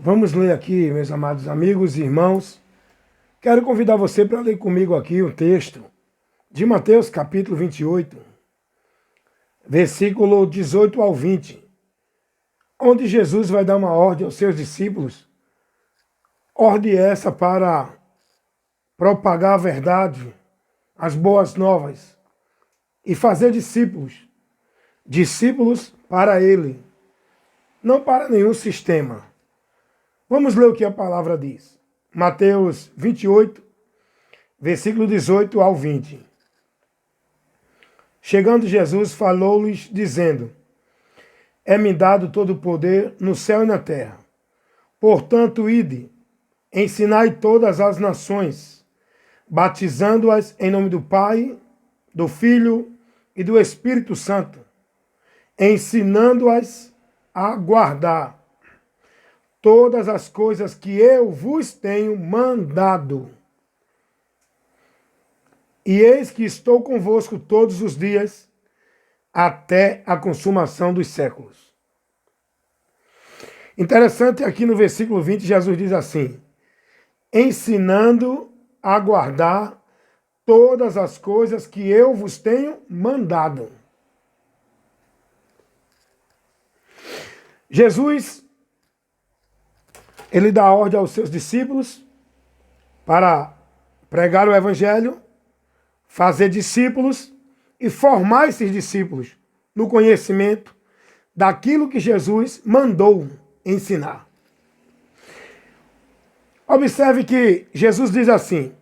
Vamos ler aqui, meus amados amigos e irmãos. Quero convidar você para ler comigo aqui o texto de Mateus, capítulo 28, versículo 18 ao 20, onde Jesus vai dar uma ordem aos seus discípulos, ordem essa para propagar a verdade, as boas novas, e fazer discípulos, discípulos para Ele, não para nenhum sistema. Vamos ler o que a palavra diz. Mateus 28, versículo 18 ao 20. Chegando Jesus, falou-lhes, dizendo: É-me dado todo o poder no céu e na terra. Portanto, ide, ensinai todas as nações, batizando-as em nome do Pai, do Filho e do Espírito Santo, ensinando-as a guardar todas as coisas que eu vos tenho mandado. E eis que estou convosco todos os dias, até a consumação dos séculos. Interessante aqui no versículo 20, Jesus diz assim: ensinando a guardar todas as coisas que eu vos tenho mandado. Jesus, ele dá ordem aos seus discípulos para pregar o evangelho, fazer discípulos e formar esses discípulos no conhecimento daquilo que Jesus mandou ensinar. Observe que Jesus diz assim: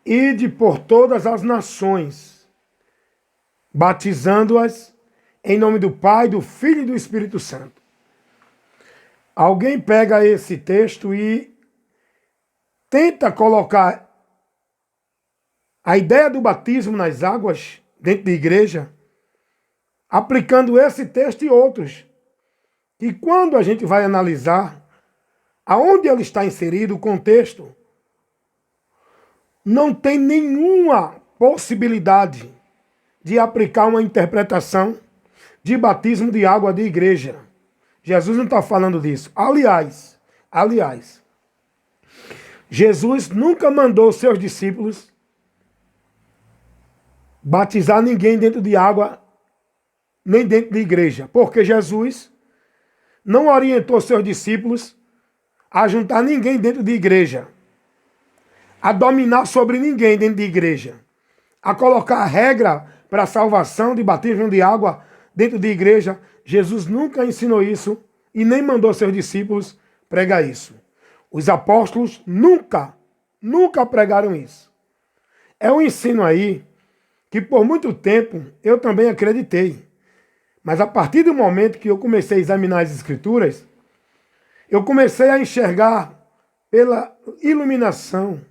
ide por todas as nações, batizando-as em nome do Pai, do Filho e do Espírito Santo. Alguém pega esse texto e tenta colocar a ideia do batismo nas águas dentro da igreja, aplicando esse texto e outros. E quando a gente vai analisar aonde ele está inserido, o contexto, não tem nenhuma possibilidade de aplicar uma interpretação de batismo de água de igreja. Jesus não está falando disso. Aliás, Jesus nunca mandou seus discípulos batizar ninguém dentro de água, nem dentro de igreja, porque Jesus não orientou seus discípulos a juntar ninguém dentro de igreja, a dominar sobre ninguém dentro de igreja, a colocar regra para a salvação de batismo de água dentro de igreja. Jesus nunca ensinou isso e nem mandou seus discípulos pregar isso. Os apóstolos nunca pregaram isso. É um ensino aí que por muito tempo eu também acreditei. Mas a partir do momento que eu comecei a examinar as Escrituras, eu comecei a enxergar pela iluminação,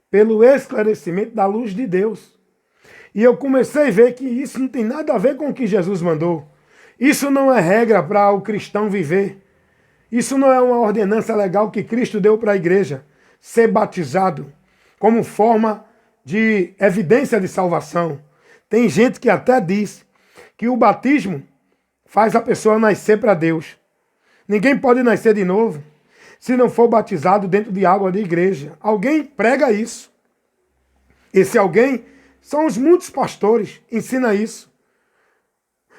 pelo esclarecimento da luz de Deus. E eu comecei a ver que isso não tem nada a ver com o que Jesus mandou. Isso não é regra para o cristão viver. Isso não é uma ordenança legal que Cristo deu para a igreja. Ser batizado como forma de evidência de salvação. Tem gente que até diz que o batismo faz a pessoa nascer para Deus. Ninguém pode nascer de novo se não for batizado dentro de água de igreja. Alguém prega isso. Esse alguém são os muitos pastores, ensina isso.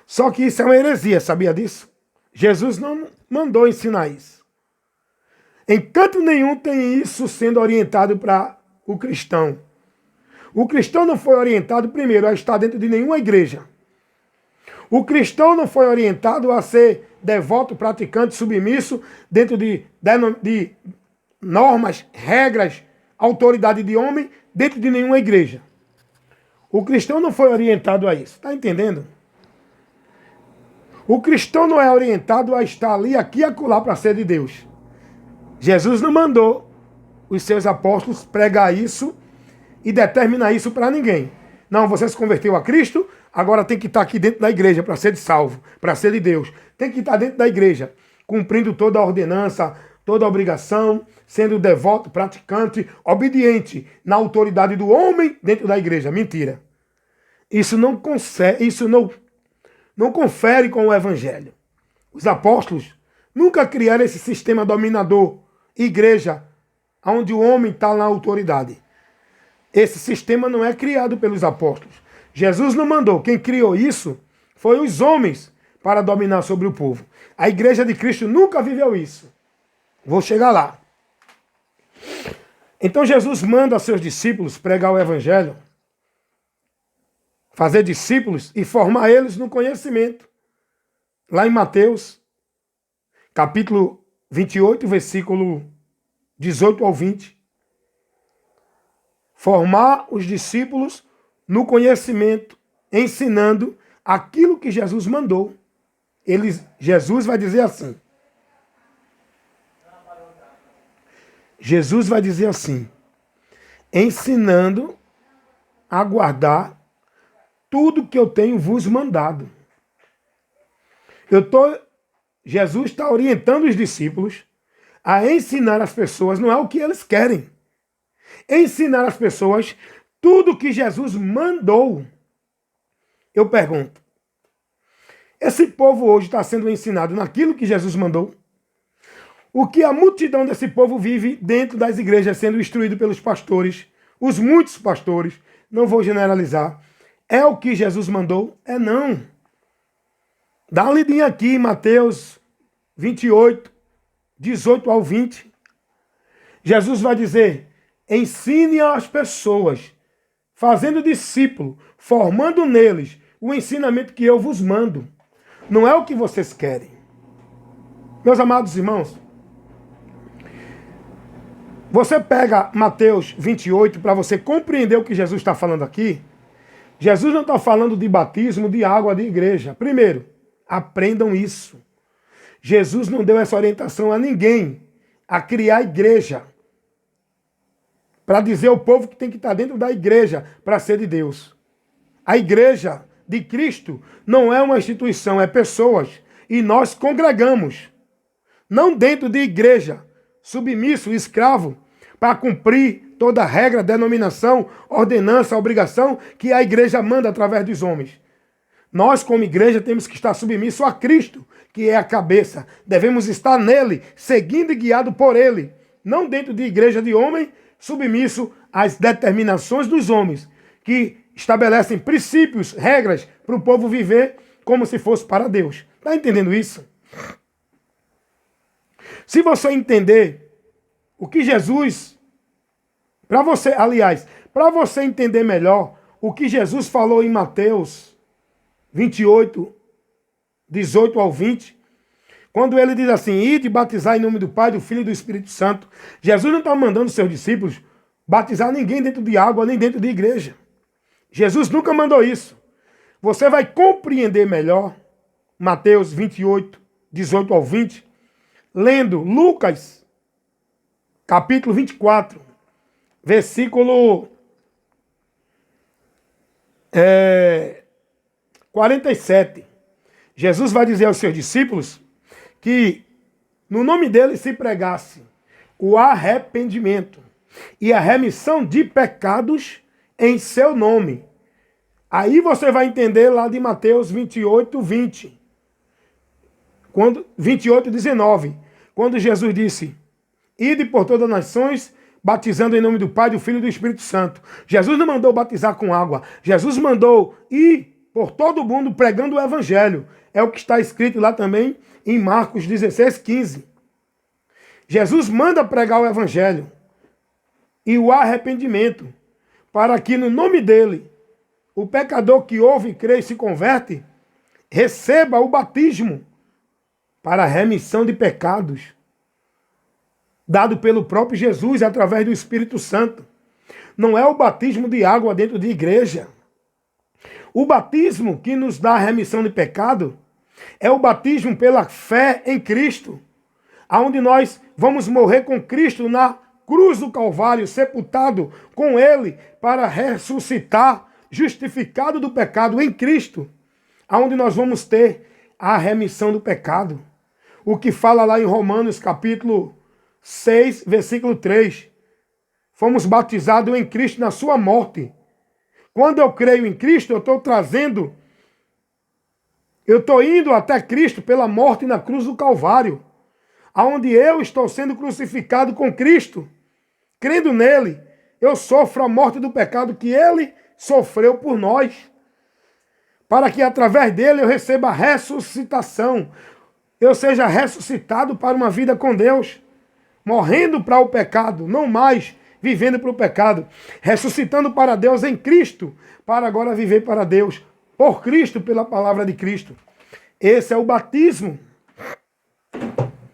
Só que isso é uma heresia, sabia disso? Jesus não mandou ensinar isso. Em canto nenhum tem isso sendo orientado para o cristão. O cristão não foi orientado, primeiro, a estar dentro de nenhuma igreja. O cristão não foi orientado a ser devoto, praticante, submisso, dentro de normas, regras, autoridade de homem, dentro de nenhuma igreja. O cristão não foi orientado a isso. Está entendendo? O cristão não é orientado a estar ali, aqui e acolá para ser de Deus. Jesus não mandou os seus apóstolos pregar isso e determinar isso para ninguém. Não, você se converteu a Cristo, agora tem que estar aqui dentro da igreja para ser salvo, para ser de Deus. Tem que estar dentro da igreja, cumprindo toda a ordenança, toda a obrigação, sendo devoto, praticante, obediente na autoridade do homem dentro da igreja. Mentira. Isso não confere com o evangelho. Os apóstolos Nunca criaram esse sistema dominador, igreja, onde o homem está na autoridade. Esse sistema não é criado pelos apóstolos. Jesus não mandou. Quem criou isso foi os homens para dominar sobre o povo. A igreja de Cristo nunca viveu isso. Vou chegar lá. Então Jesus manda aos seus discípulos pregar o evangelho, fazer discípulos e formar eles no conhecimento. Lá em Mateus, capítulo 28, versículo 18 ao 20. Formar os discípulos no conhecimento, ensinando aquilo que Jesus mandou. Jesus vai dizer assim. Jesus vai dizer assim, ensinando a guardar tudo que eu tenho vos mandado. Jesus está orientando os discípulos a ensinar as pessoas, não é o que eles querem. Ensinar as pessoas tudo que Jesus mandou. Eu pergunto, esse povo hoje está sendo ensinado naquilo que Jesus mandou? O que a multidão desse povo vive dentro das igrejas, sendo instruído pelos pastores, os muitos pastores, não vou generalizar, é o que Jesus mandou? É não. Dá uma lidinha aqui em Mateus 28, 18 ao 20. Jesus vai dizer, ensine as pessoas, fazendo discípulo, formando neles o ensinamento que eu vos mando. Não é o que vocês querem. Meus amados irmãos, você pega Mateus 28 para você compreender o que Jesus está falando aqui. Jesus não está falando de batismo, de água, de igreja. Primeiro, aprendam isso. Jesus não deu essa orientação a ninguém a criar igreja para dizer ao povo que tem que estar dentro da igreja para ser de Deus. A igreja de Cristo não é uma instituição, é pessoas. E nós congregamos. Não dentro de igreja, submisso, escravo, para cumprir toda a regra, denominação, ordenança, obrigação que a igreja manda através dos homens. Nós, como igreja, temos que estar submissos a Cristo, que é a cabeça. Devemos estar nele, seguindo e guiado por ele. Não dentro de igreja de homem, submisso às determinações dos homens, que estabelecem princípios, regras para o povo viver como se fosse para Deus. Está entendendo isso? Se você entender o que Jesus, para você entender melhor o que Jesus falou em Mateus 28, 18 ao 20, quando ele diz assim, ide batizar em nome do Pai, do Filho e do Espírito Santo. Jesus não está mandando seus discípulos batizar ninguém dentro de água, nem dentro de igreja. Jesus nunca mandou isso. Você vai compreender melhor Mateus 28, 18 ao 20, lendo Lucas, capítulo 24, versículo 47. Jesus vai dizer aos seus discípulos que no nome dele se pregasse o arrependimento e a remissão de pecados em seu nome. Aí você vai entender lá de Mateus 28, 20. 28, 19. Quando Jesus disse, ide por todas as nações, batizando em nome do Pai, do Filho e do Espírito Santo. Jesus não mandou batizar com água. Jesus mandou ir por todo o mundo pregando o evangelho. É o que está escrito lá também em Marcos 16, 15. Jesus manda pregar o evangelho e o arrependimento, para que no nome dele, o pecador que ouve, crê e se converte, receba o batismo para a remissão de pecados, dado pelo próprio Jesus através do Espírito Santo. Não é o batismo de água dentro de igreja. O batismo que nos dá a remissão de pecado é o batismo pela fé em Cristo, aonde nós vamos morrer com Cristo na cruz do Calvário, sepultado com ele para ressuscitar, justificado do pecado em Cristo, aonde nós vamos ter a remissão do pecado. O que fala lá em Romanos capítulo 6, versículo 3. Fomos batizados em Cristo na sua morte. Quando eu creio em Cristo, eu estou indo até Cristo pela morte na cruz do Calvário. aonde eu estou sendo crucificado com Cristo, crendo nele, eu sofro a morte do pecado que ele sofreu por nós, para que através dele eu receba a ressuscitação, eu seja ressuscitado para uma vida com Deus, morrendo para o pecado, não mais vivendo para o pecado, ressuscitando para Deus em Cristo, para agora viver para Deus, por Cristo, pela palavra de Cristo. Esse é o batismo.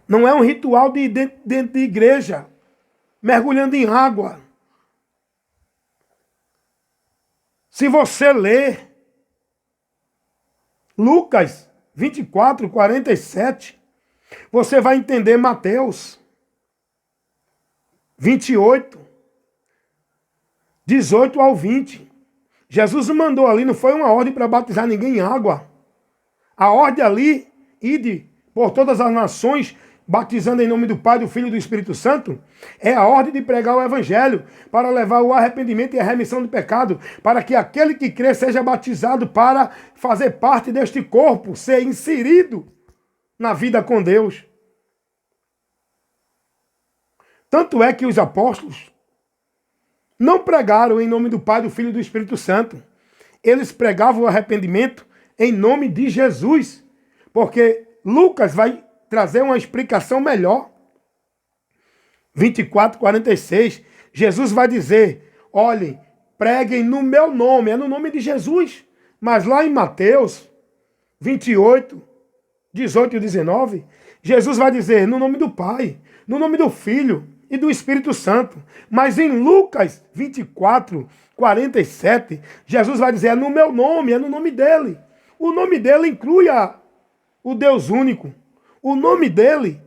Não é um ritual dentro de igreja, mergulhando em água. Se você ler Lucas 24, 47, você vai entender Mateus 28, 18 ao 20. Jesus mandou ali, não foi uma ordem para batizar ninguém em água. A ordem ali, ide por todas as nações, batizando em nome do Pai, do Filho e do Espírito Santo, é a ordem de pregar o Evangelho, para levar o arrependimento e a remissão do pecado, para que aquele que crê seja batizado para fazer parte deste corpo, ser inserido na vida com Deus. Tanto é que os apóstolos não pregaram em nome do Pai, do Filho e do Espírito Santo. Eles pregavam o arrependimento em nome de Jesus, porque Lucas vai trazer uma explicação melhor. 24, 46, Jesus vai dizer, olhem, preguem no meu nome, é no nome de Jesus. Mas lá em Mateus 28, 18 e 19, Jesus vai dizer no nome do Pai, no nome do Filho e do Espírito Santo. Mas em Lucas 24, 47, Jesus vai dizer, é no meu nome, é no nome dele. O nome dele inclui o Deus único. O nome dele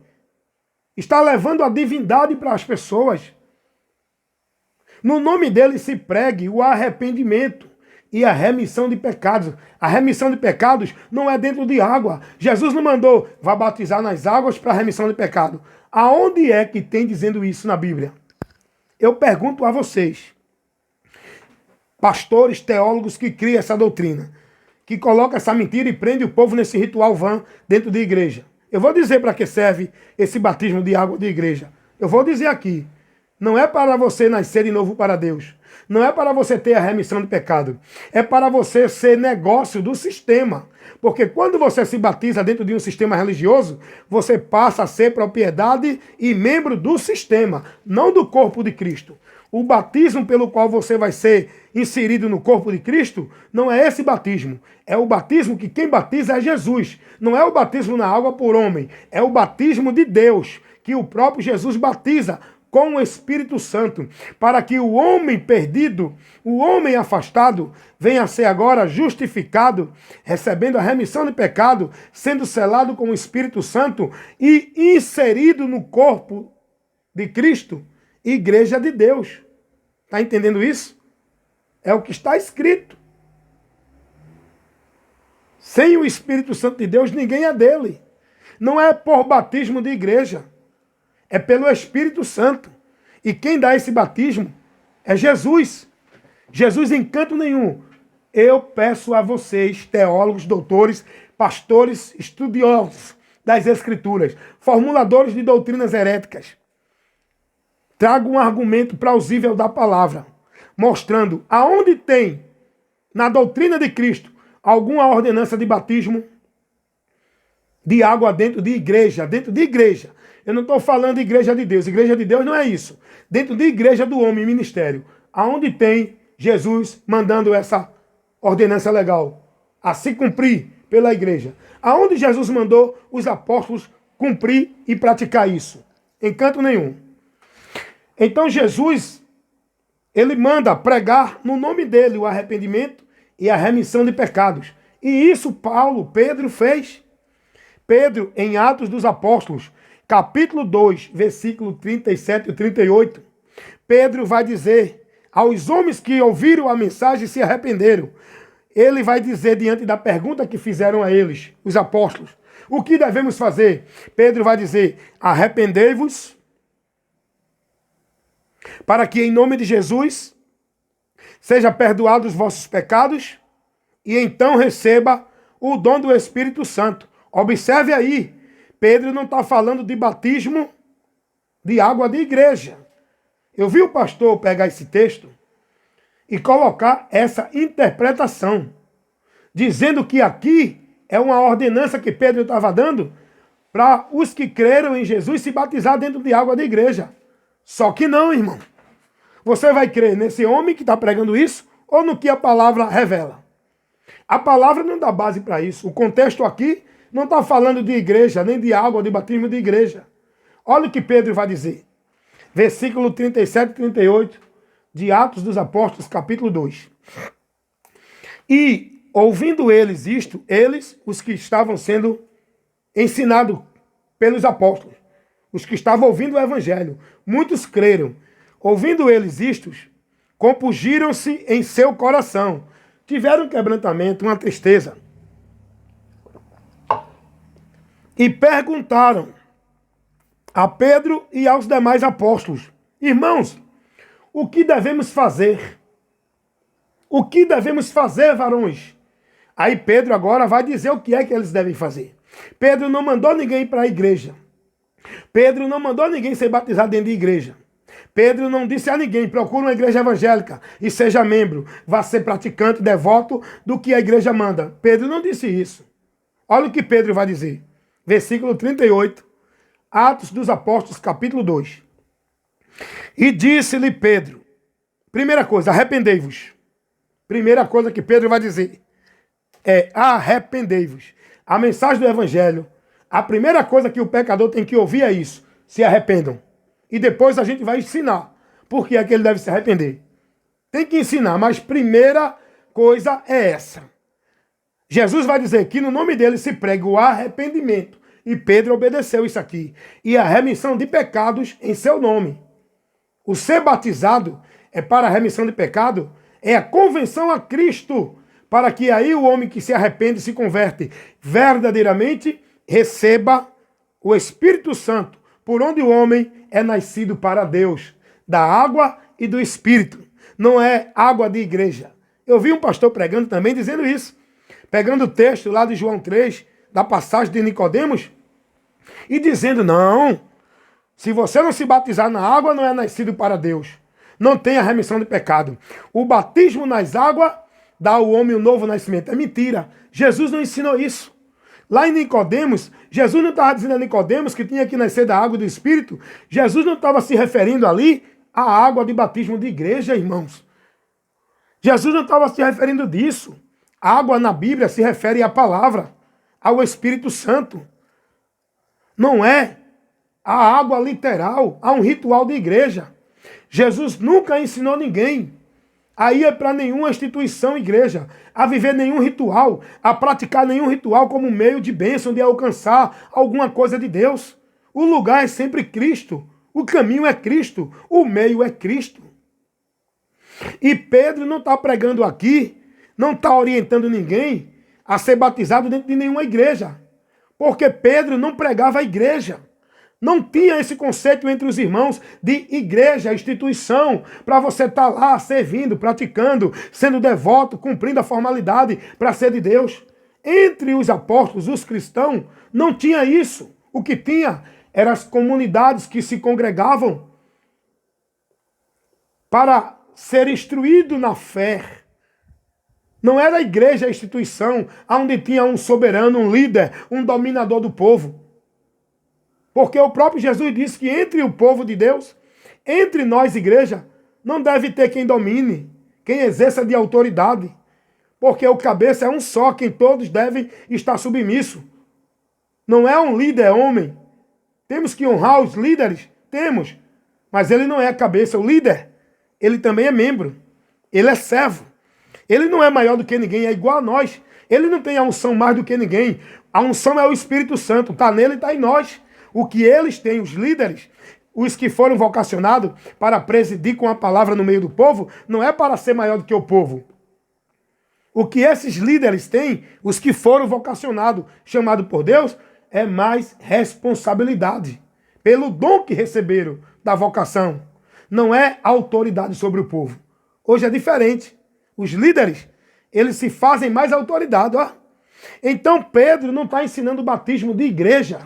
está levando a divindade para as pessoas. No nome dele se pregue o arrependimento e a remissão de pecados. A remissão de pecados não é dentro de água. Jesus não mandou, vá batizar nas águas para a remissão de pecado. Aonde é que tem dizendo isso na Bíblia? Eu pergunto a vocês, pastores, teólogos que criam essa doutrina, que colocam essa mentira e prende o povo nesse ritual vã dentro de igreja. Eu vou dizer para que serve esse batismo de água de igreja. Eu vou dizer aqui. Não é para você nascer de novo para Deus. Não é para você ter a remissão de pecado. É para você ser negócio do sistema. Porque quando você se batiza dentro de um sistema religioso, você passa a ser propriedade e membro do sistema, não do corpo de Cristo. O batismo pelo qual você vai ser inserido no corpo de Cristo, não é esse batismo. É o batismo que quem batiza é Jesus. Não é o batismo na água por homem. É o batismo de Deus, que o próprio Jesus batiza com o Espírito Santo, para que o homem perdido, o homem afastado, venha a ser agora justificado, recebendo a remissão de pecado, sendo selado com o Espírito Santo e inserido no corpo de Cristo, igreja de Deus. Está entendendo isso? É o que está escrito. Sem o Espírito Santo de Deus, ninguém é dele. Não é por batismo de igreja. É pelo Espírito Santo. E quem dá esse batismo é Jesus. Jesus em canto nenhum. Eu peço a vocês, teólogos, doutores, pastores, estudiosos das Escrituras, formuladores de doutrinas heréticas, trago um argumento plausível da palavra, mostrando aonde tem, na doutrina de Cristo, alguma ordenança de batismo de água dentro de igreja, Eu não estou falando de igreja de Deus. Igreja de Deus não é isso. Dentro de igreja do homem, ministério. Aonde tem Jesus mandando essa ordenança legal a se cumprir pela igreja. Aonde Jesus mandou os apóstolos cumprir e praticar isso? Em canto nenhum. Então Jesus, ele manda pregar no nome dele o arrependimento e a remissão de pecados. E isso Pedro fez. Pedro, em Atos dos Apóstolos, capítulo 2, versículo 37 e 38, Pedro vai dizer aos homens que ouviram a mensagem e se arrependeram. Ele vai dizer diante da pergunta que fizeram a eles, os apóstolos, o que devemos fazer? Pedro vai dizer, arrependei-vos, para que em nome de Jesus seja perdoado os vossos pecados e então receba o dom do Espírito Santo. Observe aí, Pedro não está falando de batismo de água de igreja. Eu vi o pastor pegar esse texto e colocar essa interpretação, dizendo que aqui é uma ordenança que Pedro estava dando para os que creram em Jesus se batizar dentro de água de igreja. Só que não, irmão. Você vai crer nesse homem que está pregando isso ou no que a palavra revela? A palavra não dá base para isso. O contexto aqui não está falando de igreja, nem de água, de batismo de igreja. Olha o que Pedro vai dizer. Versículo 37 e 38 de Atos dos Apóstolos, capítulo 2. E, ouvindo eles isto, eles, os que estavam sendo ensinados pelos apóstolos, os que estavam ouvindo o evangelho, muitos creram. Ouvindo eles isto, compungiram-se em seu coração. Tiveram um quebrantamento, uma tristeza. E perguntaram a Pedro e aos demais apóstolos: irmãos, o que devemos fazer? O que devemos fazer, varões? Aí Pedro agora vai dizer o que é que eles devem fazer. Pedro não mandou ninguém para a igreja. Pedro não mandou ninguém ser batizado dentro de igreja. Pedro não disse a ninguém: procure uma igreja evangélica e seja membro, vá ser praticante, devoto do que a igreja manda. Pedro não disse isso. Olha o que Pedro vai dizer. Versículo 38, Atos dos Apóstolos, capítulo 2. E disse-lhe Pedro, primeira coisa, arrependei-vos. Primeira coisa que Pedro vai dizer é arrependei-vos. A mensagem do evangelho, a primeira coisa que o pecador tem que ouvir é isso: se arrependam. E depois a gente vai ensinar por que é que ele deve se arrepender. Tem que ensinar, mas primeira coisa é essa. Jesus vai dizer que no nome dele se prega o arrependimento. E Pedro obedeceu isso aqui. E a remissão de pecados em seu nome. O ser batizado é para a remissão de pecado, é a convenção a Cristo, para que aí o homem que se arrepende e se converte verdadeiramente receba o Espírito Santo, por onde o homem é nascido para Deus, da água e do Espírito. Não é água de igreja. Eu vi um pastor pregando também dizendo isso, pegando o texto lá de João 3, da passagem de Nicodemos, e dizendo: não, se você não se batizar na água, não é nascido para Deus. Não tem a remissão de pecado. O batismo nas águas dá ao homem um novo nascimento. É mentira. Jesus não ensinou isso. Lá em Nicodemos, Jesus não estava dizendo a Nicodemos que tinha que nascer da água e do Espírito. Jesus não estava se referindo ali à água de batismo de igreja, irmãos. Jesus não estava se referindo disso. A água na Bíblia se refere à palavra, ao Espírito Santo. Não é a água literal, a um ritual de igreja. Jesus nunca ensinou ninguém a ir para nenhuma instituição, igreja, a viver nenhum ritual, a praticar nenhum ritual como meio de bênção, de alcançar alguma coisa de Deus. O lugar é sempre Cristo, o caminho é Cristo, o meio é Cristo. E Pedro não está pregando aqui, não está orientando ninguém a ser batizado dentro de nenhuma igreja, porque Pedro não pregava a igreja. Não tinha esse conceito entre os irmãos de igreja, instituição, para você estar lá servindo, praticando, sendo devoto, cumprindo a formalidade para ser de Deus. Entre os apóstolos, os cristãos, não tinha isso. O que tinha eram as comunidades que se congregavam para ser instruído na fé. Não era a igreja, a instituição, onde tinha um soberano, um líder, um dominador do povo. Porque o próprio Jesus disse que entre o povo de Deus, entre nós, igreja, não deve ter quem domine, quem exerça de autoridade. Porque o cabeça é um só, quem todos devem estar submissos. Não é um líder homem. Temos que honrar os líderes? Temos. Mas ele não é a cabeça, o líder. Ele também é membro. Ele é servo. Ele não é maior do que ninguém, é igual a nós. Ele não tem a unção mais do que ninguém. A unção é o Espírito Santo. Está nele e está em nós. O que eles têm, os líderes, os que foram vocacionados para presidir com a palavra no meio do povo, não é para ser maior do que o povo. O que esses líderes têm, os que foram vocacionados, chamados por Deus, é mais responsabilidade. Pelo dom que receberam da vocação. Não é autoridade sobre o povo. Hoje é diferente. Os líderes, eles se fazem mais autoridade. Ó. Então Pedro não está ensinando o batismo de igreja.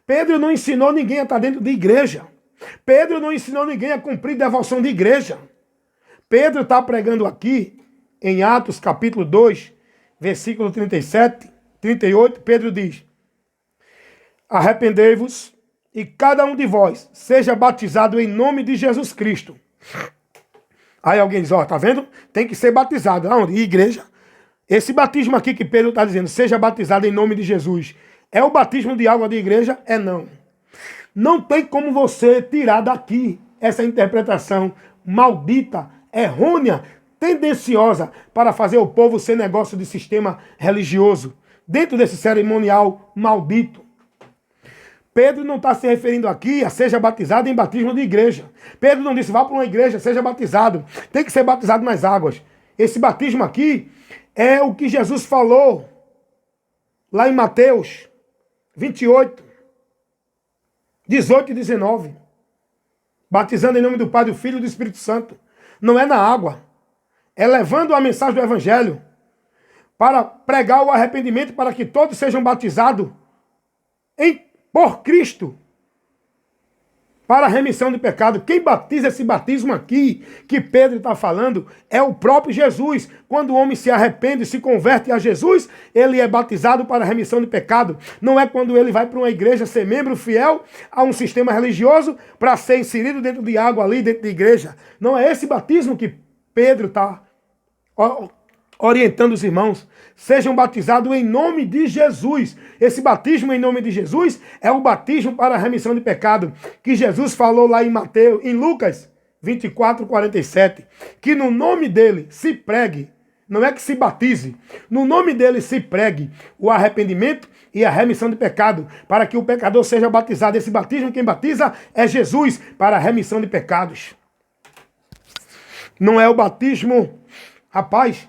Pedro não ensinou ninguém a estar dentro de igreja. Pedro não ensinou ninguém a cumprir devoção de igreja. Pedro está pregando aqui, em Atos capítulo 2, versículo 37, 38, Pedro diz: arrependei-vos e cada um de vós seja batizado em nome de Jesus Cristo. Aí alguém diz, ó, tá vendo? Tem que ser batizado. Aonde? Igreja. Esse batismo aqui que Pedro está dizendo, seja batizado em nome de Jesus, é o batismo de água de igreja? É não. Não tem como você tirar daqui essa interpretação maldita, errônea, tendenciosa para fazer o povo ser negócio de sistema religioso, dentro desse cerimonial maldito. Pedro não está se referindo aqui a seja batizado em batismo de igreja. Pedro não disse, vá para uma igreja, seja batizado. Tem que ser batizado nas águas. Esse batismo aqui é o que Jesus falou lá em Mateus 28, 18 e 19. Batizando em nome do Pai, do Filho e do Espírito Santo. Não é na água. É levando a mensagem do Evangelho para pregar o arrependimento para que todos sejam batizados por Cristo, para a remissão de pecado. Quem batiza esse batismo aqui, que Pedro está falando, é o próprio Jesus. Quando o homem se arrepende e se converte a Jesus, ele é batizado para a remissão de pecado. Não é quando ele vai para uma igreja ser membro fiel a um sistema religioso para ser inserido dentro de água ali, dentro da igreja. Não é esse batismo que Pedro está orientando os irmãos. Sejam batizados em nome de Jesus. Esse batismo em nome de Jesus é o batismo para a remissão de pecado, que Jesus falou lá em Lucas 24, 47, que no nome dele se pregue, não é que se batize, no nome dele se pregue o arrependimento e a remissão de pecado, para que o pecador seja batizado. Esse batismo, quem batiza é Jesus, para a remissão de pecados. Não é o batismo, rapaz,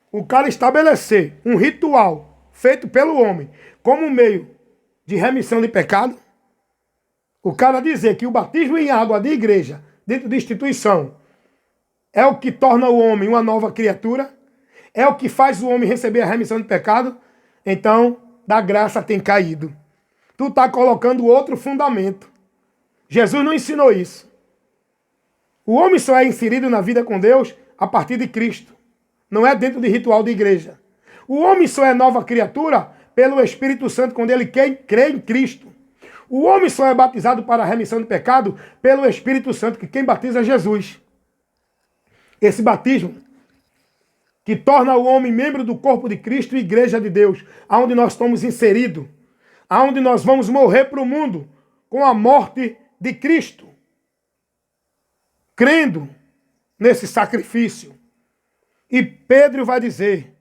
o cara estabelecer um ritual feito pelo homem como meio de remissão de pecado, o cara dizer que o batismo em água de igreja, dentro de instituição, é o que torna o homem uma nova criatura, é o que faz o homem receber a remissão de pecado, então da graça tem caído. Tu está colocando outro fundamento. Jesus não ensinou isso. O homem só é inserido na vida com Deus a partir de Cristo. Não é dentro de ritual de igreja. O homem só é nova criatura pelo Espírito Santo quando ele crê em Cristo. O homem só é batizado para a remissão de pecado pelo Espírito Santo, que quem batiza é Jesus. Esse batismo que torna o homem membro do corpo de Cristo e igreja de Deus, aonde nós estamos inseridos, aonde nós vamos morrer para o mundo com a morte de Cristo, crendo nesse sacrifício. E Pedro vai dizer,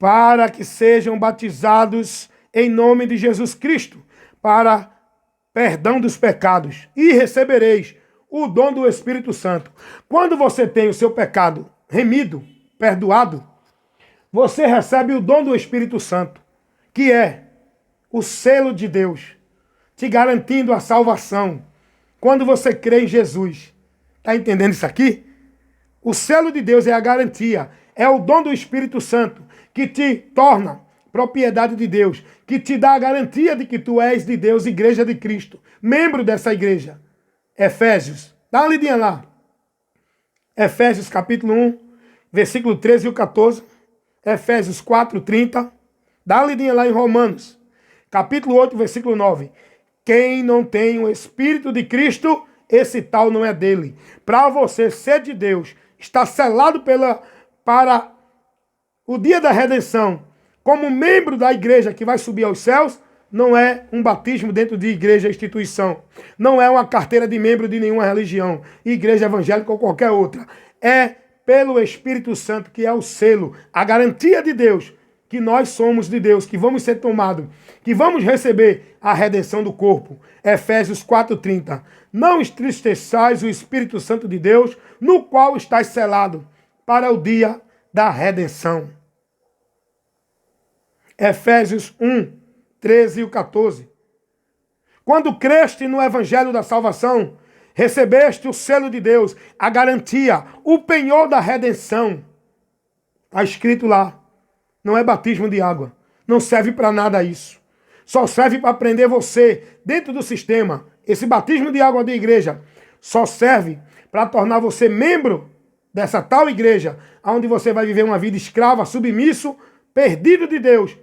para que sejam batizados em nome de Jesus Cristo, para perdão dos pecados, e recebereis o dom do Espírito Santo. Quando você tem o seu pecado remido, perdoado, você recebe o dom do Espírito Santo, que é o selo de Deus, te garantindo a salvação. Quando você crê em Jesus, está entendendo isso aqui? O selo de Deus é a garantia, é o dom do Espírito Santo, que te torna propriedade de Deus, que te dá a garantia de que tu és de Deus, igreja de Cristo, membro dessa igreja. Efésios, dá uma lidinha lá. Efésios capítulo 1, versículo 13 e 14. Efésios 4, 30. Dá uma lidinha lá em Romanos, capítulo 8, versículo 9. Quem não tem o Espírito de Cristo, esse tal não é dele. Para você ser de Deus, está selado para o dia da redenção, como membro da igreja que vai subir aos céus, não é um batismo dentro de igreja, instituição. Não é uma carteira de membro de nenhuma religião, igreja evangélica ou qualquer outra. É pelo Espírito Santo, que é o selo, a garantia de Deus, que nós somos de Deus, que vamos ser tomados, que vamos receber a redenção do corpo. Efésios 4:30. Não entristeçais o Espírito Santo de Deus, no qual estáis selado para o dia da redenção. Efésios 1, 13 e 14. Quando creste no evangelho da salvação, recebeste o selo de Deus, a garantia, o penhor da redenção. Está escrito lá. Não é batismo de água. Não serve para nada isso. só serve para prender você dentro do sistema. Esse batismo de água da igreja só serve para tornar você membro dessa tal igreja, onde você vai viver uma vida escrava, submisso, perdido de Deus,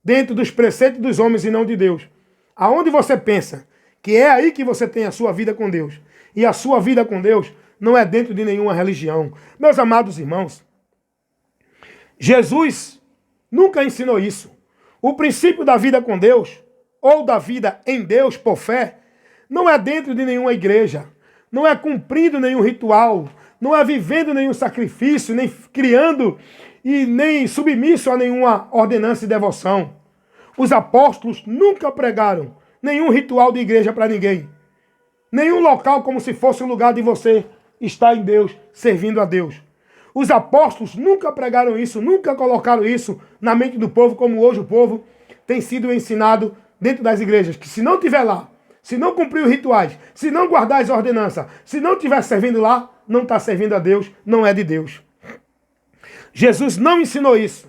dentro dos preceitos dos homens e não de Deus. Aonde você pensa que é aí que você tem a sua vida com Deus. E a sua vida com Deus não é dentro de nenhuma religião. Meus amados irmãos, Jesus nunca ensinou isso. O princípio da vida com Deus, ou da vida em Deus por fé, não é dentro de nenhuma igreja, não é cumprindo nenhum ritual, não é vivendo nenhum sacrifício, nem criando e nem submisso a nenhuma ordenança e devoção. Os apóstolos nunca pregaram nenhum ritual de igreja para ninguém. Nenhum local como se fosse o lugar de você estar em Deus, servindo a Deus. Os apóstolos nunca pregaram isso, nunca colocaram isso na mente do povo, como hoje o povo tem sido ensinado dentro das igrejas, que se não estiver lá, se não cumprir os rituais, se não guardar as ordenanças, se não estiver servindo lá, não está servindo a Deus, não é de Deus. Jesus não ensinou isso.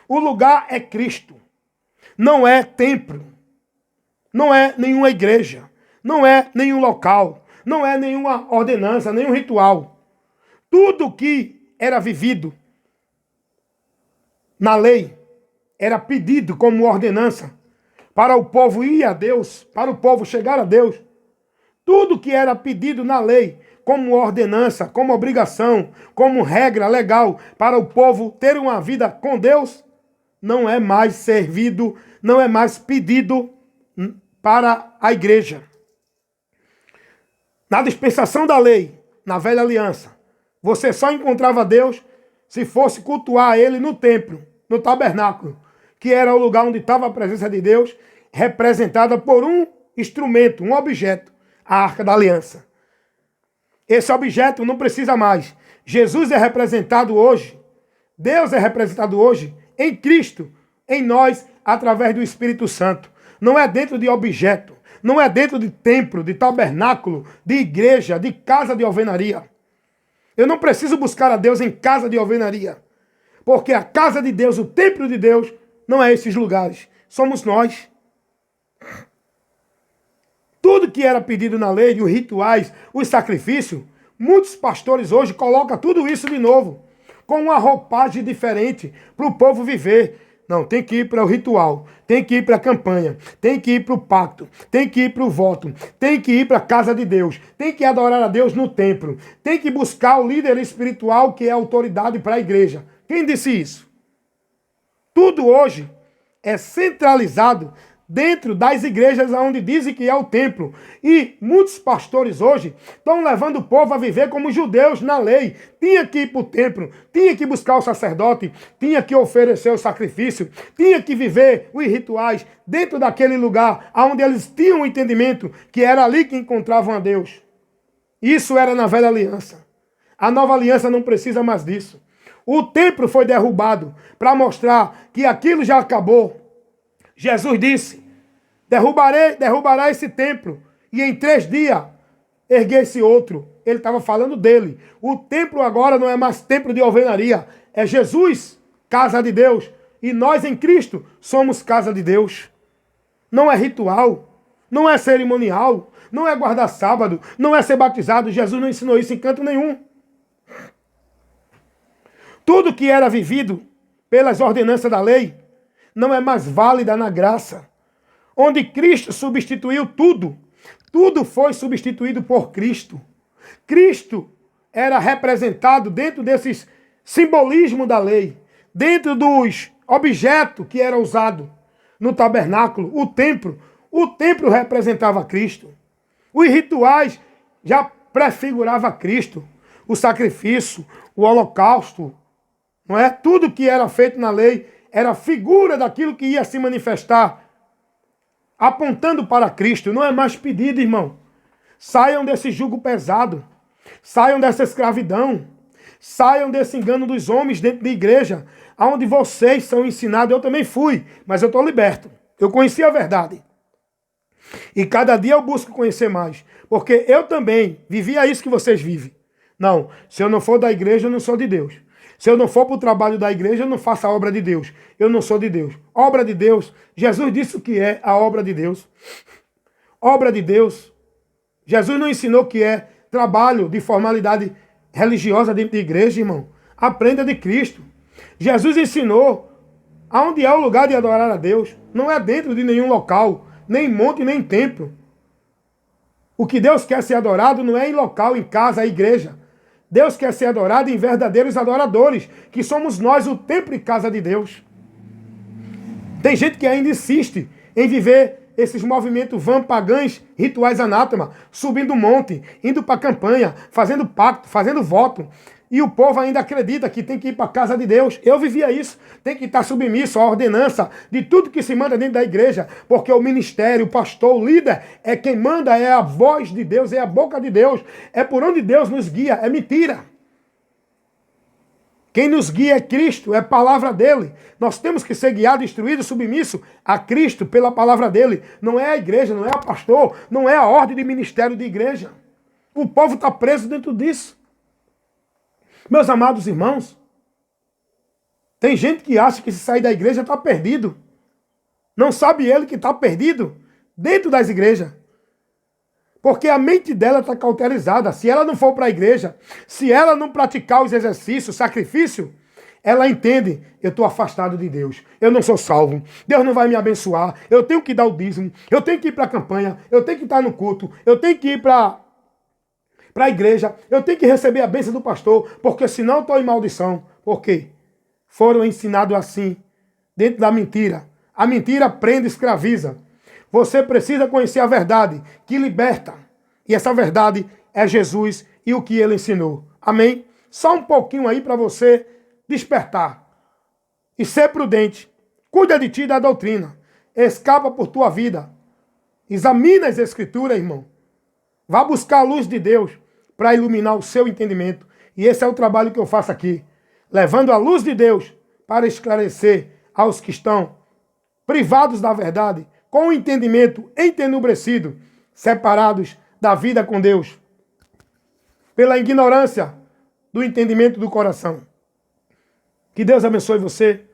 O lugar é Cristo. Não é templo. Não é nenhuma igreja. Não é nenhum local. Não é nenhuma ordenança, nenhum ritual. Tudo que era vivido na lei era pedido como ordenança para o povo ir a Deus, para o povo chegar a Deus. Tudo que era pedido na lei como ordenança, como obrigação, como regra legal para o povo ter uma vida com Deus, não é mais servido, não é mais pedido para a igreja. Na dispensação da lei, na velha aliança, você só encontrava Deus se fosse cultuar Ele no templo, no tabernáculo, que era o lugar onde estava a presença de Deus, representada por um instrumento, um objeto, a Arca da Aliança. Esse objeto não precisa mais. Jesus é representado hoje, Deus é representado hoje em Cristo, em nós, através do Espírito Santo. Não é dentro de objeto, não é dentro de templo, de tabernáculo, de igreja, de casa de alvenaria. Eu não preciso buscar a Deus em casa de alvenaria, porque a casa de Deus, o templo de Deus, não é esses lugares. Somos nós. Tudo que era pedido na lei, os rituais, os sacrifícios, muitos pastores hoje colocam tudo isso de novo, com uma roupagem diferente para o povo viver. Não, tem que ir para o ritual, tem que ir para a campanha, tem que ir para o pacto, tem que ir para o voto, tem que ir para a casa de Deus, tem que adorar a Deus no templo, tem que buscar o líder espiritual que é autoridade para a igreja. Quem disse isso? Tudo hoje é centralizado dentro das igrejas onde dizem que é o templo. E muitos pastores hoje estão levando o povo a viver como judeus na lei. Tinha que ir para o templo, tinha que buscar o sacerdote, tinha que oferecer o sacrifício, tinha que viver os rituais dentro daquele lugar onde eles tinham o entendimento que era ali que encontravam a Deus. Isso era na velha aliança. A nova aliança não precisa mais disso. O templo foi derrubado para mostrar que aquilo já acabou. Jesus disse, derrubará esse templo e em 3 dias erguer esse outro. Ele estava falando dele. O templo agora não é mais templo de alvenaria. É Jesus, casa de Deus. E nós em Cristo somos casa de Deus. Não é ritual, não é cerimonial, não é guardar sábado, não é ser batizado. Jesus não ensinou isso em canto nenhum. Tudo que era vivido pelas ordenanças da lei não é mais válida na graça. Onde Cristo substituiu tudo. Tudo foi substituído por Cristo. Cristo era representado dentro desses simbolismos da lei. Dentro dos objetos que eram usados no tabernáculo, o templo. O templo representava Cristo. Os rituais já prefiguravam Cristo. O sacrifício, o holocausto, não é? Tudo que era feito na lei era figura daquilo que ia se manifestar, apontando para Cristo. Não é mais pedido, irmão. Saiam desse jugo pesado. Saiam dessa escravidão. Saiam desse engano dos homens dentro da igreja, onde vocês são ensinados. Eu também fui, mas eu estou liberto. Eu conheci a verdade. E cada dia eu busco conhecer mais. Porque eu também vivia isso que vocês vivem. Não, se eu não for da igreja, eu não sou de Deus. Se eu não for para o trabalho da igreja, eu não faço a obra de Deus. Eu não sou de Deus. Obra de Deus, Jesus disse o que é a obra de Deus. Obra de Deus. Jesus não ensinou que é trabalho de formalidade religiosa dentro da igreja, irmão. Aprenda de Cristo. Jesus ensinou aonde é o lugar de adorar a Deus. Não é dentro de nenhum local, nem monte, nem templo. O que Deus quer ser adorado não é em local, em casa, igreja. Deus quer ser adorado em verdadeiros adoradores, que somos nós, o templo e casa de Deus. Tem gente que ainda insiste em viver esses movimentos pagãos, rituais anátema, subindo um monte, indo para a campanha, fazendo pacto, fazendo voto. E o povo ainda acredita que tem que ir para a casa de Deus. Eu vivia isso. Tem que estar submisso à ordenança de tudo que se manda dentro da igreja. Porque o ministério, o pastor, o líder, é quem manda, é a voz de Deus, é a boca de Deus. É por onde Deus nos guia. É mentira. Quem nos guia é Cristo, é a palavra dele. Nós temos que ser guiados, instruídos, submissos a Cristo pela palavra dele. Não é a igreja, não é o pastor, não é a ordem de ministério de igreja. O povo está preso dentro disso. Meus amados irmãos, tem gente que acha que se sair da igreja está perdido. Não sabe ele que está perdido dentro das igrejas. Porque a mente dela está cauterizada. Se ela não for para a igreja, se ela não praticar os exercícios, sacrifício, ela entende, eu estou afastado de Deus. Eu não sou salvo. Deus não vai me abençoar. Eu tenho que dar o dízimo. Eu tenho que ir para a campanha. Eu tenho que estar no culto. Eu tenho que ir para a igreja. Eu tenho que receber a bênção do pastor. Porque senão eu estou em maldição. Por quê? Foram ensinados assim, dentro da mentira. A mentira prende, escraviza. Você precisa conhecer a verdade que liberta. E essa verdade é Jesus e o que ele ensinou. Amém? Só um pouquinho aí para você despertar. E ser prudente. Cuida de ti e da doutrina. Escapa por tua vida. Examina as escrituras, irmão. Vá buscar a luz de Deus para iluminar o seu entendimento. E esse é o trabalho que eu faço aqui. Levando a luz de Deus para esclarecer aos que estão privados da verdade, com o entendimento entenebrecido, separados da vida com Deus, pela ignorância do entendimento do coração. Que Deus abençoe você,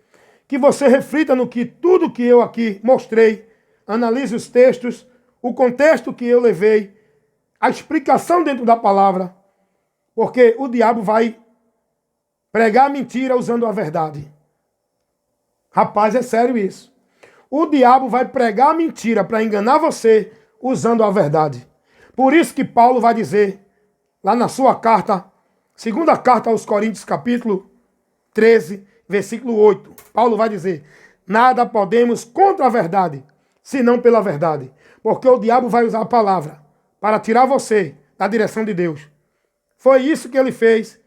que você reflita no que tudo que eu aqui mostrei, analise os textos, o contexto que eu levei, a explicação dentro da palavra, porque o diabo vai pregar a mentira usando a verdade. Rapaz, é sério isso. O diabo vai pregar a mentira para enganar você usando a verdade. Por isso que Paulo vai dizer, lá na sua carta, segunda carta aos Coríntios, capítulo 13, versículo 8. Paulo vai dizer, nada podemos contra a verdade, senão pela verdade. Porque o diabo vai usar a palavra para tirar você da direção de Deus. Foi isso que ele fez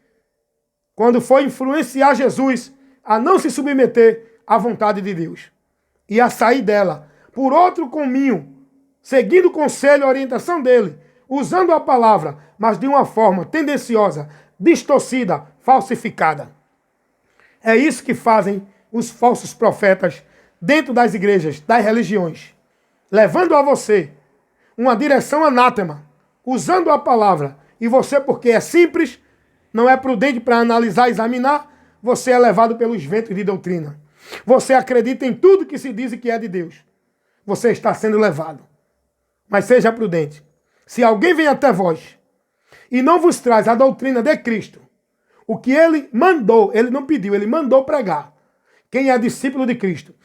quando foi influenciar Jesus a não se submeter à vontade de Deus. E a sair dela por outro caminho, seguindo o conselho e a orientação dele, usando a palavra, mas de uma forma tendenciosa, distorcida, falsificada. É isso que fazem os falsos profetas dentro das igrejas, das religiões, levando a você uma direção anátema, usando a palavra, e você, porque é simples, não é prudente para analisar, examinar, você é levado pelos ventos de doutrina. Você acredita em tudo que se diz e que é de Deus. Você está sendo levado. Mas seja prudente. Se alguém vem até vós e não vos traz a doutrina de Cristo, o que ele mandou, ele não pediu, ele mandou pregar. Quem é discípulo de Cristo,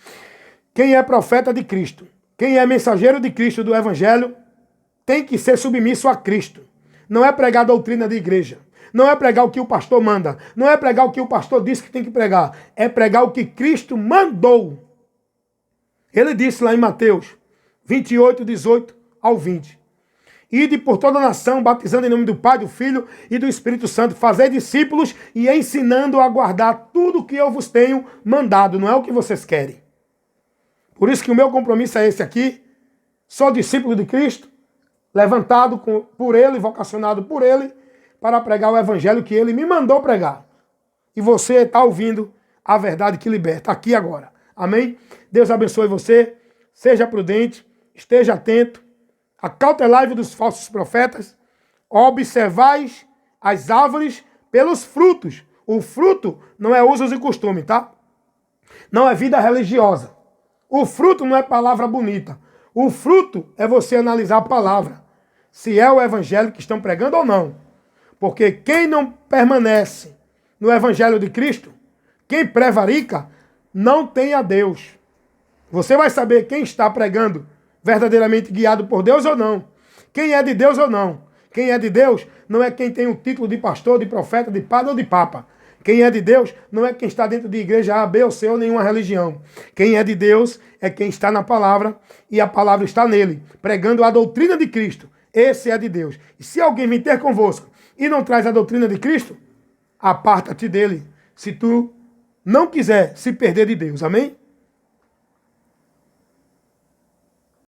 quem é profeta de Cristo, quem é mensageiro de Cristo do Evangelho, tem que ser submisso a Cristo. Não é pregar a doutrina de igreja. Não é pregar o que o pastor manda. Não é pregar o que o pastor disse que tem que pregar. É pregar o que Cristo mandou. Ele disse lá em Mateus 28, 18 ao 20. Ide por toda a nação, batizando em nome do Pai, do Filho e do Espírito Santo. Fazei discípulos e ensinando a guardar tudo o que eu vos tenho mandado. Não é o que vocês querem. Por isso que o meu compromisso é esse aqui. Sou discípulo de Cristo, levantado por Ele, vocacionado por Ele, para pregar o evangelho que ele me mandou pregar. E você está ouvindo a verdade que liberta, aqui agora. Amém? Deus abençoe você, seja prudente, esteja atento, acautelai-vos dos falsos profetas, observais as árvores pelos frutos. O fruto não é usos e costume, tá? Não é vida religiosa. O fruto não é palavra bonita. O fruto é você analisar a palavra. Se é o evangelho que estão pregando ou não. Porque quem não permanece no evangelho de Cristo, quem prevarica, não tem a Deus. Você vai saber quem está pregando verdadeiramente guiado por Deus ou não. Quem é de Deus ou não. Quem é de Deus não é quem tem o título de pastor, de profeta, de padre ou de papa. Quem é de Deus não é quem está dentro de igreja A, B ou C ou nenhuma religião. Quem é de Deus é quem está na palavra e a palavra está nele, pregando a doutrina de Cristo. Esse é de Deus. E se alguém vir ter convosco e não traz a doutrina de Cristo, aparta-te dele, se tu não quiser se perder de Deus. Amém?